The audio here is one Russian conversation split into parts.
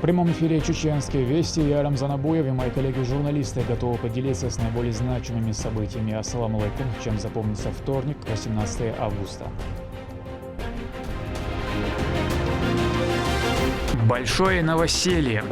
В прямом эфире «Чеченские вести». Я Рамзан Абуев и мои коллеги-журналисты готовы поделиться с наиболее значимыми событиями. Ассаламу алейкум, чем запомнится вторник, 18 августа. Большое новоселье.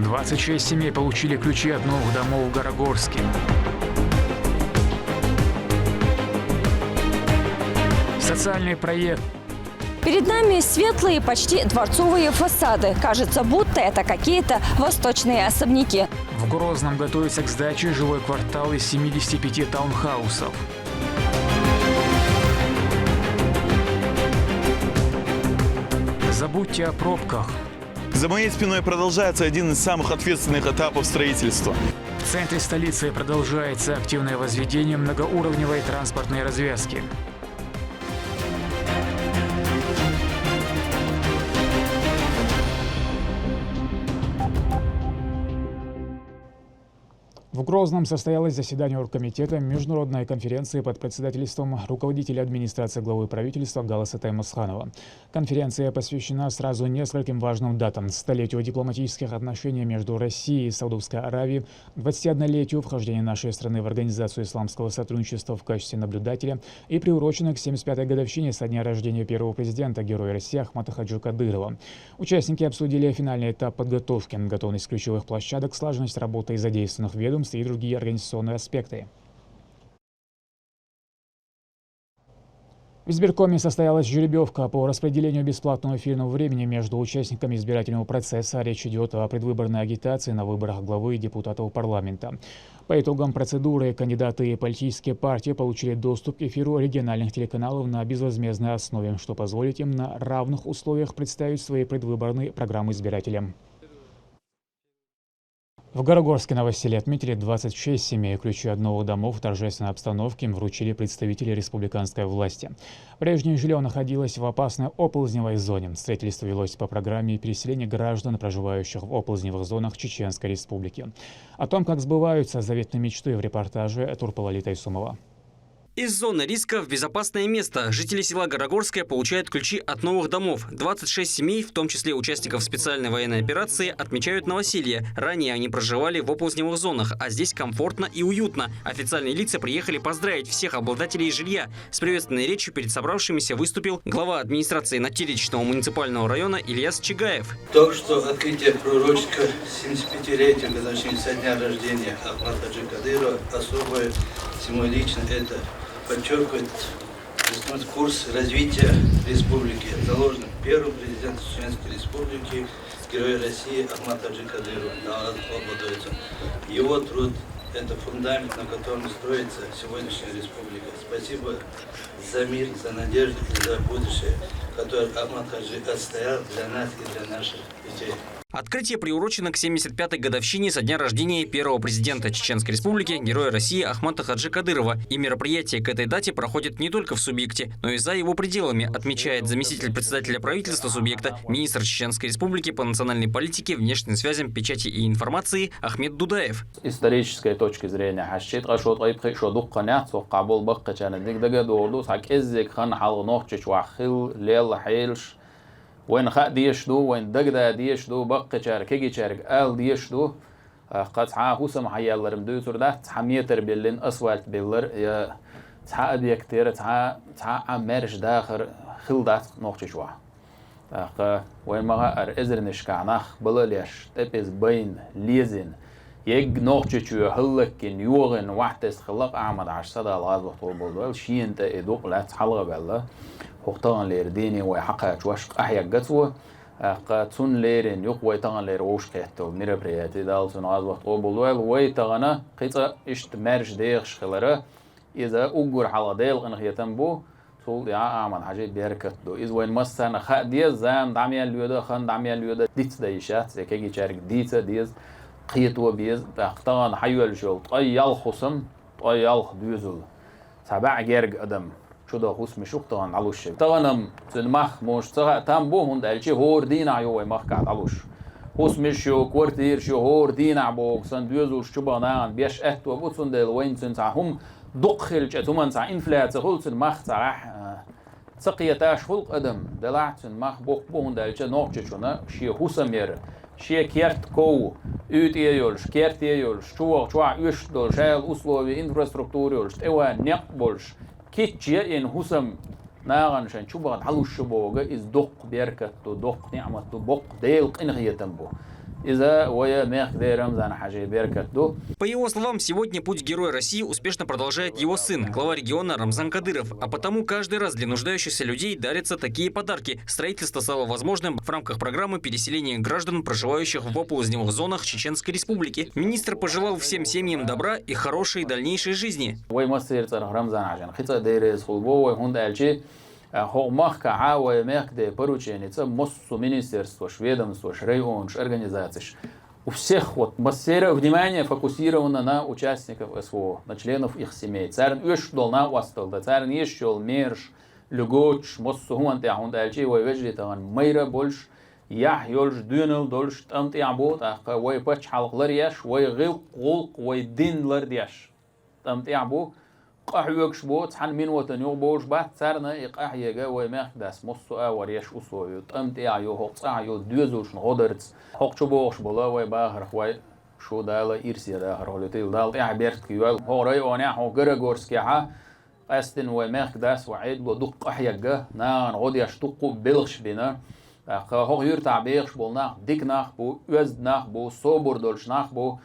26 семей получили ключи от новых домов в Горогорске. Социальный проект. Перед нами светлые, почти дворцовые фасады. Кажется, будто это какие-то восточные особняки. В Грозном готовится к сдаче жилой квартал из 75 таунхаусов. Забудьте о пробках. За моей спиной продолжается один из самых ответственных этапов строительства. В центре столицы продолжается активное возведение многоуровневой транспортной развязки. В Грозном состоялось заседание оргкомитета международной конференции под председательством руководителя администрации главы правительства Галаса Таймасханова. Конференция посвящена сразу нескольким важным датам: столетию дипломатических отношений между Россией и Саудовской Аравией, 21-летию вхождения нашей страны в Организацию исламского сотрудничества в качестве наблюдателя и приурочена к 75-й годовщине со дня рождения первого президента, героя России Ахмата Хаджи Кадырова. Участники обсудили финальный этап подготовки, готовность ключевых площадок, слаженность работы и задействованных ведомств и другие организационные аспекты. В избиркоме состоялась жеребьевка по распределению бесплатного эфирного времени между участниками избирательного процесса. Речь идет о предвыборной агитации на выборах главы и депутатов парламента. По итогам процедуры кандидаты и политические партии получили доступ к эфиру региональных телеканалов на безвозмездной основе, что позволит им на равных условиях представить свои предвыборные программы избирателям. В Горогорске новоселье отметили 26 семей. Ключи от новых домов в торжественной обстановке им вручили представители республиканской власти. Прежнее жилье находилось в опасной оползневой зоне. Строительство велось по программе переселения граждан, проживающих в оползневых зонах Чеченской Республики. О том, как сбываются заветные мечты, в репортаже Турпалали Тайсумова. Из зоны риска в безопасное место жители села Горогорское получают ключи от новых домов. 26 семей, в том числе участников специальной военной операции, отмечают новоселье. Ранее они проживали в оползневых зонах, а здесь комфортно и уютно. Официальные лица приехали поздравить всех обладателей жилья. С приветственной речью перед собравшимися выступил глава администрации Натеречного муниципального района Ильяс Чигаев. Только что открытие пророческого 75-летия годовщины со дня рождения Ахмата Хаджи Кадырова особое, символично это подчеркивает курс развития республики, заложенный первым президентом Чеченской Республики, героя России Ахмата Хаджи Кадырова. Его труд – это фундамент, на котором строится сегодняшняя республика. Спасибо за мир, за надежду и за будущее, которое Ахмат Хаджи отстоял для нас и для наших детей. Открытие приурочено к 75-й годовщине со дня рождения первого президента Чеченской Республики, героя России Ахмата Хаджи Кадырова. И мероприятие к этой дате проходит не только в субъекте, но и за его пределами, отмечает заместитель председателя правительства субъекта, министр Чеченской Республики по национальной политике, внешним связям, печати и информации Ахмед Дудаев. С исторической точки зрения, وين خا ديشدو وين دقدا ديشدو بق شارك كي شارك آل ديشدو قد عاهو سمح يالر مدو سردا تحميتر بيلين أسوالت بيلر يا تحا أبيكتير تحا مرش داخر خلدات نوخشوا وين ما إزرنش كعناخ بلاليش تبز بين ليزن يج نوخشوا هلكين يوغن وحدس خلق أحمد عشرة الغاز وطول بولدوال شين تأدوق لا تحلق بالله وقتان لير ديني وحقا شواشق أحيا قتوه قاتون ليرين يقوي تغن لير وش كهتو نيربرياتي دالسون غاز وقت قبولوال ويتغنا قيتا اشت مارش ديخش خلره إذا أقر حلا ديل غنخ يتنبو تول يا أعمل حاجة بيركتو إذا وين مسانا خا ديز زام دعميان ليودا خان دعميان ليودا ديت دايشات زي كيجي شارك ديتا ديز قيتو بيز بقتان حيوال شول طيال خصم طيال دوزل سبع جرج أدم شده خوس مشوق طبعا علوش طبعا تنمخ مش تام بو هند الشي هور دين عيو مخ قاعد علوش خوس مشيو كورتير شو هور دين عبو سندوزو شبانان بيش ات وبو سندل وين سنتهم دخل جتومن تاع انفلات هولت مخ تاع سقيتاش خلق أدم دلعتن مخ بوهن دالجا نوعجنا شي حسمير شي كيرت كو يولش كيرت يولش شوا يش دول شال أسلوبي إنفراستруктуры يولش توا نقبلش كيتشي إن حسم ناغن شان شو بعد حلو الشبوغة إز دق بيركت دق نعمة بق ديل قنغية تنبو إذا ويا ميخ دي رمزان حاجة بيركت دو. По его словам, сегодня путь Героя России успешно продолжает его сын, глава региона Рамзан Кадыров. А потому каждый раз для нуждающихся людей дарятся такие подарки. Строительство стало возможным в рамках программы переселения граждан, проживающих в оползневых зонах Чеченской Республики. Министр пожелал всем семьям добра и хорошей дальнейшей жизни. هو مخ عاوي مخ ده поручение це моссу министерство, ведомство, район, организаций. У всех вот массира внимание фокусировано на участников СВО, на членов их семей. Царн уж долна вастал, да царн еще мерш, люгоч, моссу хуан те хуан дальчи, вой вежли таган майра больш, ях ёлш дюнел дольш там те абот, а вой пач халклар яш, вой гил гулк, вой дин лар яш, там те або. قاحيوكش بوت حن من وطن يوبوش بات سرنا إقاحية جوا ما خداس مصو وريش أسوي تأمت يعيو هقص عيو دوزوش نقدرت حق شبوش بلا ويباهر خوي شو دالا إرسي داهر هولتيل دال تعبيرت كيوال هو رأي وانا هو جرجورس كيها أستن وما خداس وعيد بدق أحيا جه نا نقد يشتقو بلغش بنا هو يرتع بيغش بولنا ديك ناخ بو وزد ناخ بو صبر دولش ناخ بو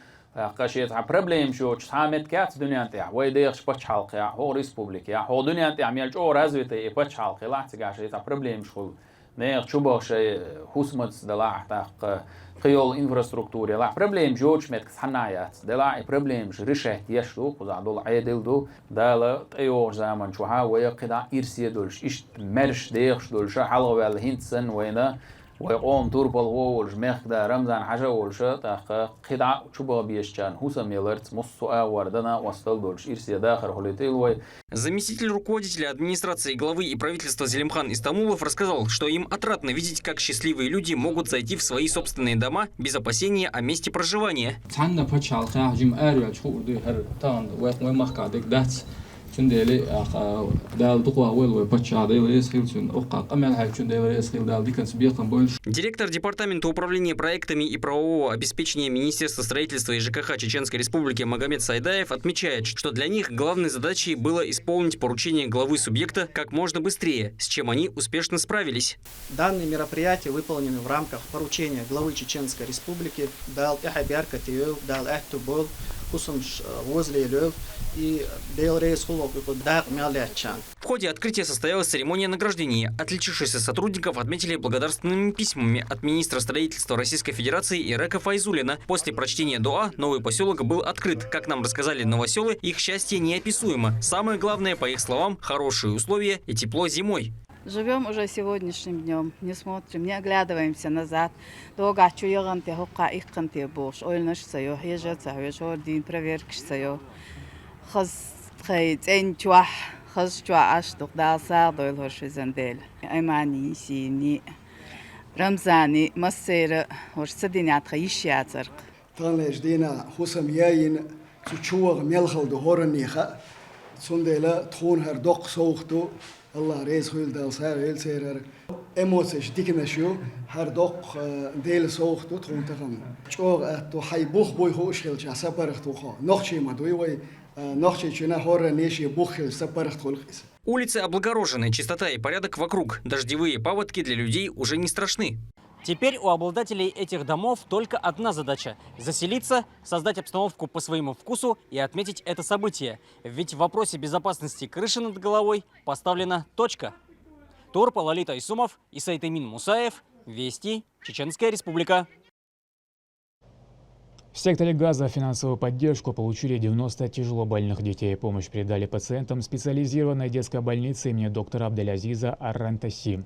قشيت ع problem شو تحمد كات دنيا نتاع ويديش بتش حلقة هو ريسبوبليكا هو دنيا نتاع ميل جو رازويته بتش حلقة لا تقاشيت ع problem شو نير شو باشي حسمت دلع تاق قيول انفراستруктуре لا problem جوش متك حنايات دلع problem ريشه يشلو قزع دول عيدل دو دالا تيور زمان شو ها ويقدا إرسي دولش إيش مرش ديش دولش حلقة والهندسن وينا ويقوم توربل وولش مخ دا رمزان حاجة ولش تاق قدع شبه بيشجان حسم يلرت مصو وردنا وصل دولش إرسي داخل هوليتيل وي. Заместитель руководителя администрации главы и правительства Зелимхан Истамулов рассказал, что им отрадно видеть, как счастливые люди могут зайти в свои собственные дома без опасения о месте проживания. چندلی دال دقوا ول بچاده ويسخيل چن اوقا امل حال چندلی ويسخيل دال ديكنس بيقم больше. Директор департамента управления проектами и правового обеспечения Министерства строительства и ЖКХ Чеченской Республики Магомед Сайдаев отмечает, что для них главной задачей было исполнить поручение главы субъекта как можно быстрее, с чем они успешно справились. Данные мероприятия выполнены в рамках поручения главы Чеченской Республики дал Эхабиаркатиев, дал Эхтубол, возле Лев и Белрейс Хулок Мялячан. В ходе открытия состоялась церемония награждения. Отличившихся сотрудников отметили благодарственными письмами от министра строительства Российской Федерации Ирека Файзулина. После прочтения дуа новый поселок был открыт. Как нам рассказали новоселы, их счастье неописуемо. Самое главное, по их словам, хорошие условия и тепло зимой. Живем уже сегодняшним днем, не смотрим, не оглядываемся назад. Долго чуёганте хокка ихканте бош, ойлнаш саё, ежат саё, шордин проверкш саё. Хаз хейт энчуах, хаз чуа аштук далсар дойл хоршизандел. Аймани сини Рамзани массера хорсадинят хаишиатарк. Танлеш дина хусам яин чууг мелхал до хорниха. Сундела тхон хер док соохту الله رئيس خيل دال سائل سيرر эмоцияш дикнашю хар док дел соохту тхунтагам чог ату хай бух бой хошхел часапархту хо нохчи мадуй вай нохчи чина хора неши буххел сапархту лхис. Улицы облагорожены, чистота и порядок вокруг. Дождевые паводки для людей уже не страшны. Теперь у обладателей этих домов только одна задача – заселиться, создать обстановку по своему вкусу и отметить это событие. Ведь в вопросе безопасности крыши над головой поставлена точка. Турпа Лолита Исумов и Сайтамин Мусаев. Вести. Чеченская Республика. В секторе Газа финансовую поддержку получили 90 тяжелобольных детей. Помощь передали пациентам специализированной детской больницы имени доктора Абделязиза Ар-Рантаси.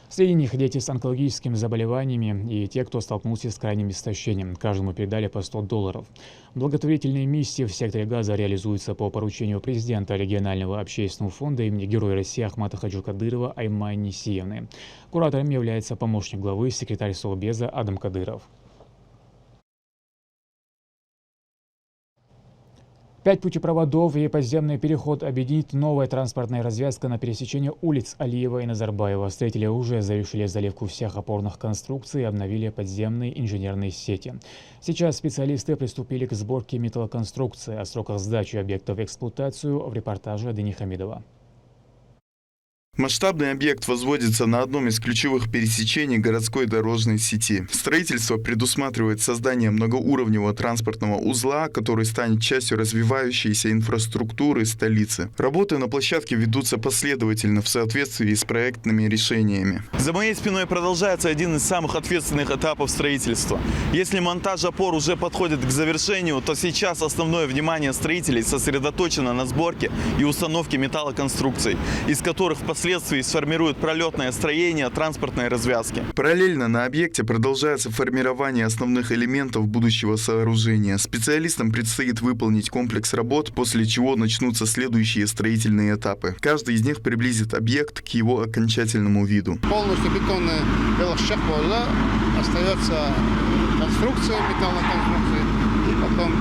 Среди них дети с онкологическими заболеваниями и те, кто столкнулся с крайним истощением. Каждому передали по $100. Благотворительные миссии в секторе Газа реализуются по поручению президента регионального общественного фонда имени Героя России Ахмата Хаджикадырова Аймани Нисиевны. Куратором является помощник главы, секретарь Совбеза Адам Кадыров. 5 путепроводов и подземный переход объединит новая транспортная развязка на пересечении улиц Алиева и Назарбаева. Строители уже завершили заливку всех опорных конструкций и обновили подземные инженерные сети. Сейчас специалисты приступили к сборке металлоконструкции. О сроках сдачи объекта в эксплуатацию в репортаже Дани Хамидова. Масштабный объект возводится на одном из ключевых пересечений городской дорожной сети. Строительство предусматривает создание многоуровневого транспортного узла, который станет частью развивающейся инфраструктуры столицы. Работы на площадке ведутся последовательно в соответствии с проектными решениями. За моей спиной продолжается один из самых ответственных этапов строительства. Если монтаж опор уже подходит к завершению, то сейчас основное внимание строителей сосредоточено на сборке и установке металлоконструкций, из которых впоследствии сформируют пролетное строение транспортной развязки. Параллельно на объекте продолжается формирование основных элементов будущего сооружения. Специалистам предстоит выполнить комплекс работ, после чего начнутся следующие строительные этапы. Каждый из них приблизит объект к его окончательному виду. Полностью бетонная велошаг остается конструкция, металлоконструкция и потом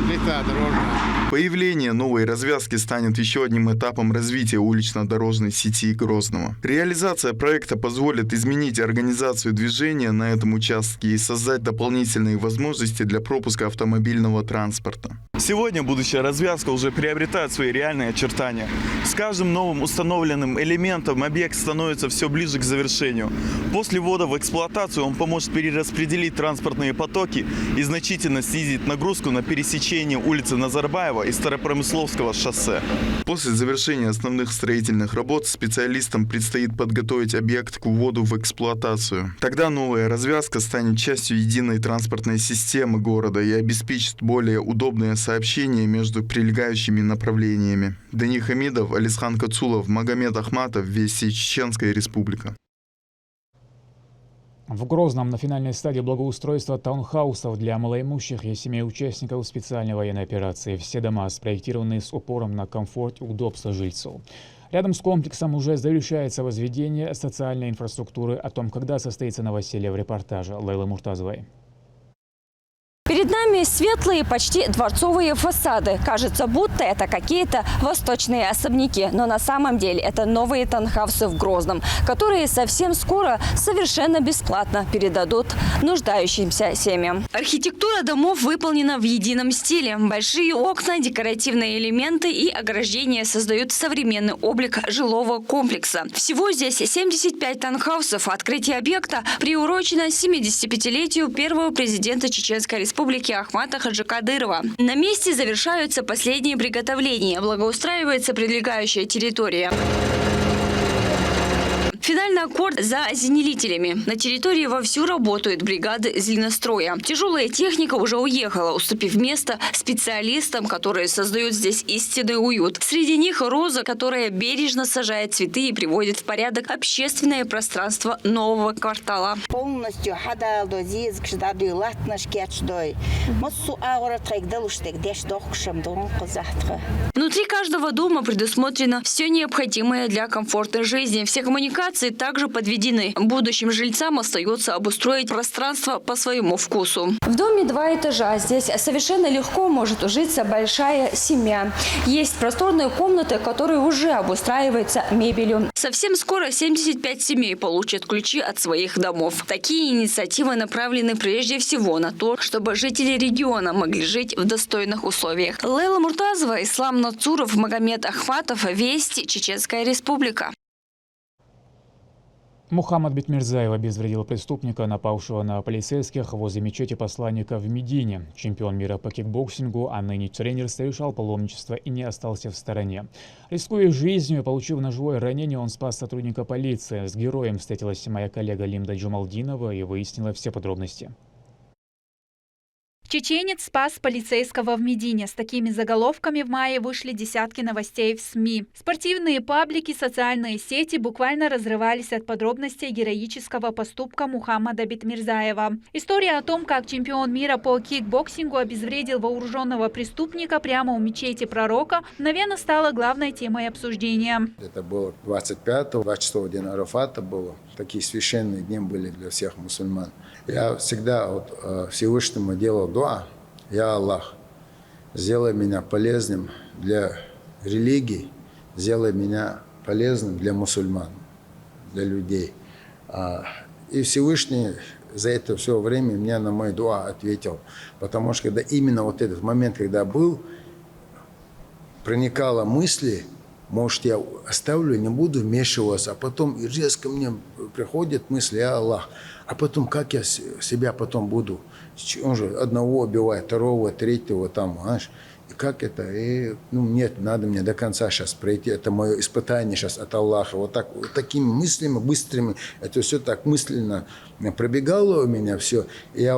плита дорожная. Появление новой развязки станет еще одним этапом развития улично-дорожной сети Грозного. Реализация проекта позволит изменить организацию движения на этом участке и создать дополнительные возможности для пропуска автомобильного транспорта. Сегодня будущая развязка уже приобретает свои реальные очертания. С каждым новым установленным элементом объект становится все ближе к завершению. После ввода в эксплуатацию он поможет перераспределить транспортные потоки и значительно снизить нагрузку на пересечение улицы Назарбаева и Старопромысловского шоссе. После завершения основных строительных работ специалистам предстоит подготовить объект к вводу в эксплуатацию. Тогда новая развязка станет частью единой транспортной системы города и обеспечит более удобное сообщение между прилегающими направлениями. Дани Хамидов, Алисхан Кацулов, Магомед Ахматов, Вести, Чеченская Республика. В Грозном на финальной стадии благоустройства таунхаусов для малоимущих и семей участников специальной военной операции. Все дома спроектированы с упором на комфорт и удобство жильцов. Рядом с комплексом уже завершается возведение социальной инфраструктуры. О том, когда состоится новоселье, в репортаже Лейлы Муртазовой. Перед нами светлые, почти дворцовые фасады. Кажется, будто это какие-то восточные особняки. Но на самом деле это новые таунхаусы в Грозном, которые совсем скоро совершенно бесплатно передадут нуждающимся семьям. Архитектура домов выполнена в едином стиле. Большие окна, декоративные элементы и ограждения создают современный облик жилого комплекса. Всего здесь 75 таунхаусов. Открытие объекта приурочено 75-летию первого президента Чеченской Республики Ахмата Хаджикадырова. На месте завершаются последние приготовления. Благоустраивается прилегающая территория. Финальный аккорд за озеленителями. На территории вовсю работают бригады зеленостроя. Тяжелая техника уже уехала, уступив место специалистам, которые создают здесь истинный уют. Среди них роза, которая бережно сажает цветы и приводит в порядок общественное пространство нового квартала. Полностью Внутри каждого дома предусмотрено все необходимое для комфортной жизни. Все коммуникации также подведены. Будущим жильцам остается обустроить пространство по своему вкусу. В доме 2 этажа. Здесь совершенно легко может ужиться большая семья. Есть просторные комнаты, которые уже обустраиваются мебелью. Совсем скоро 75 семей получат ключи от своих домов. Такие инициативы направлены прежде всего на то, чтобы жители региона могли жить в достойных условиях. Лейла Муртазова, Ислам Нацуров, Магомед Ахматов, Вести, Чеченская Республика. Мухаммад Битмирзаев обезвредил преступника, напавшего на полицейских возле мечети посланника в Медине. Чемпион мира по кикбоксингу, а ныне тренер, совершал паломничество и не остался в стороне. Рискуя жизнью и получив ножевое ранение, он спас сотрудника полиции. С героем встретилась моя коллега Лимда Джумалдинова и выяснила все подробности. Чеченец спас полицейского в Медине. С такими заголовками в мае вышли десятки новостей в СМИ. Спортивные паблики, социальные сети буквально разрывались от подробностей героического поступка Мухаммада Битмирзаева. История о том, как чемпион мира по кикбоксингу обезвредил вооруженного преступника прямо у мечети пророка, мгновенно стала главной темой обсуждения. Это было 25-го, 26-го день Арафата было. Такие священные дни были для всех мусульман. Я всегда Всевышнему делал дуа: «Я Аллах, сделай меня полезным для религии, сделай меня полезным для мусульман, для людей. И Всевышний за это все время мне на мой дуа ответил. Потому что когда именно вот этот момент, когда был, проникала мысли, может, я оставлю, не буду вмешиваться, а потом резко мне приходит мысль, я Аллах, а потом как я себя потом буду? Он же одного убивает, второго, третьего там, знаешь, и как это? И, нет, надо мне до конца сейчас пройти, это мое испытание сейчас от Аллаха. Вот такими мыслями быстрыми, это все так мысленно пробегало у меня все. И я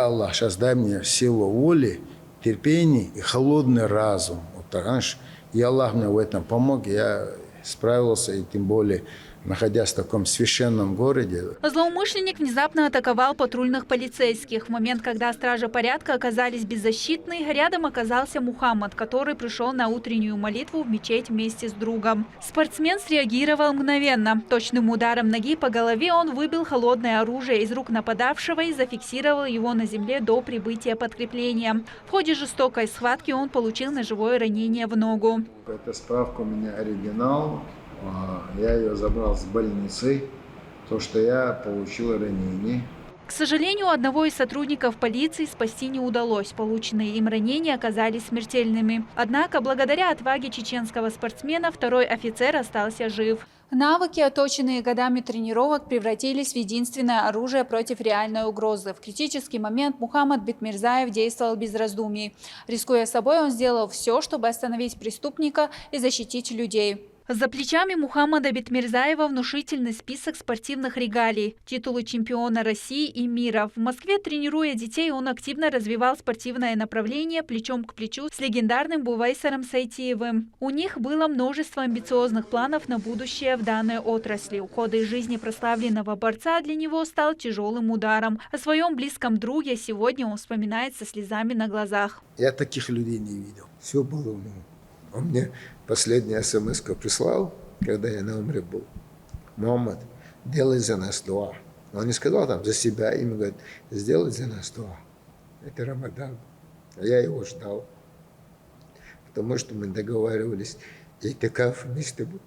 Аллах, сейчас дай мне силу воли, терпение и холодный разум. Вот так, знаешь, и Аллах мне в этом помог, я справился, и тем более, находясь в таком священном городе. Злоумышленник внезапно атаковал патрульных полицейских. В момент, когда стражи порядка оказались беззащитны, рядом оказался Мухаммад, который пришел на утреннюю молитву в мечеть вместе с другом. Спортсмен среагировал мгновенно. Точным ударом ноги по голове он выбил холодное оружие из рук нападавшего и зафиксировал его на земле до прибытия подкрепления. В ходе жестокой схватки он получил ножевое ранение в ногу. Эта справка у меня оригинал. Я ее забрал с больницы, то, что я получил ранение. К сожалению, одного из сотрудников полиции спасти не удалось. Полученные им ранения оказались смертельными. Однако, благодаря отваге чеченского спортсмена, второй офицер остался жив. Навыки, отточенные годами тренировок, превратились в единственное оружие против реальной угрозы. В критический момент Мухаммад Битмирзаев действовал без раздумий. Рискуя собой, он сделал все, чтобы остановить преступника и защитить людей. За плечами Мухаммада Битмирзаева внушительный список спортивных регалий, титулы чемпиона России и мира. В Москве, тренируя детей, он активно развивал спортивное направление плечом к плечу с легендарным Бувайсаром Сайтиевым. У них было множество амбициозных планов на будущее в данной отрасли. Уход из жизни прославленного борца для него стал тяжелым ударом. О своем близком друге сегодня он вспоминает со слезами на глазах. Я таких людей не видел. Все было у него. Он мне последняя смс-ку прислал, когда я на умре был. Мухаммад, делай за нас дуа. Он не сказал там за себя, ему говорит, сделай за нас дуа. Это Рамадан. А я его ждал. Потому что мы договаривались, и такав вместе был.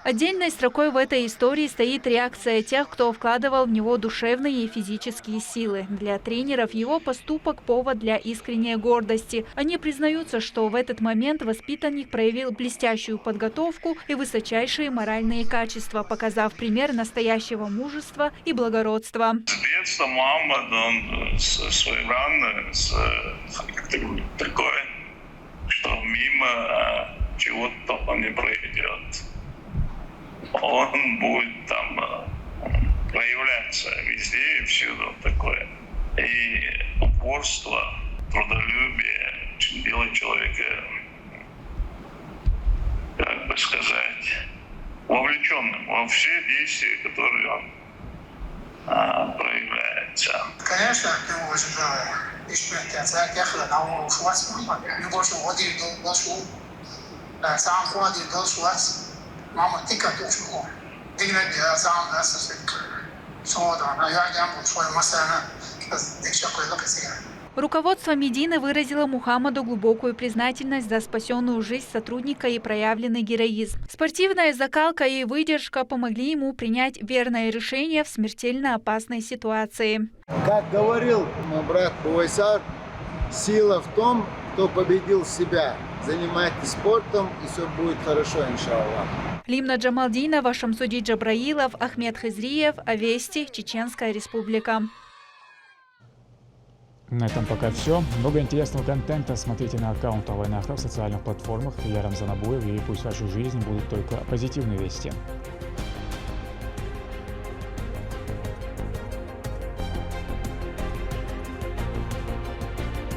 Отдельной строкой в этой истории стоит реакция тех, кто вкладывал в него душевные и физические силы. Для тренеров его поступок – повод для искренней гордости. Они признаются, что в этот момент воспитанник проявил блестящую подготовку и высочайшие моральные качества, показав пример настоящего мужества и благородства. С детства Мухаммад, он своевременный, такой, что мимо чего-то он не пройдет. Он будет там проявляться везде и всюду такое. И упорство, трудолюбие делает человека, как бы сказать, вовлеченным во все действия, которые он проявляется. Конечно, я уважаю. Мама, ты как душку? Дигна я сам нас Руководство Медины выразило Мухаммаду глубокую признательность за спасенную жизнь сотрудника и проявленный героизм. Спортивная закалка и выдержка помогли ему принять верное решение в смертельно опасной ситуации. Как говорил мой брат Бувайсар, сила в том, кто победил себя. Занимайтесь спортом, и все будет хорошо, иншаллах. Лимна Джамалдинова, Шамсуди Джабраилов, Ахмед Хизриев, Авести, Чеченская Республика. На этом пока все. Много интересного контента смотрите на аккаунте Войнаха в социальных платформах. Я Рамзан Абуев, и пусть в вашу жизнь будут только позитивные вести.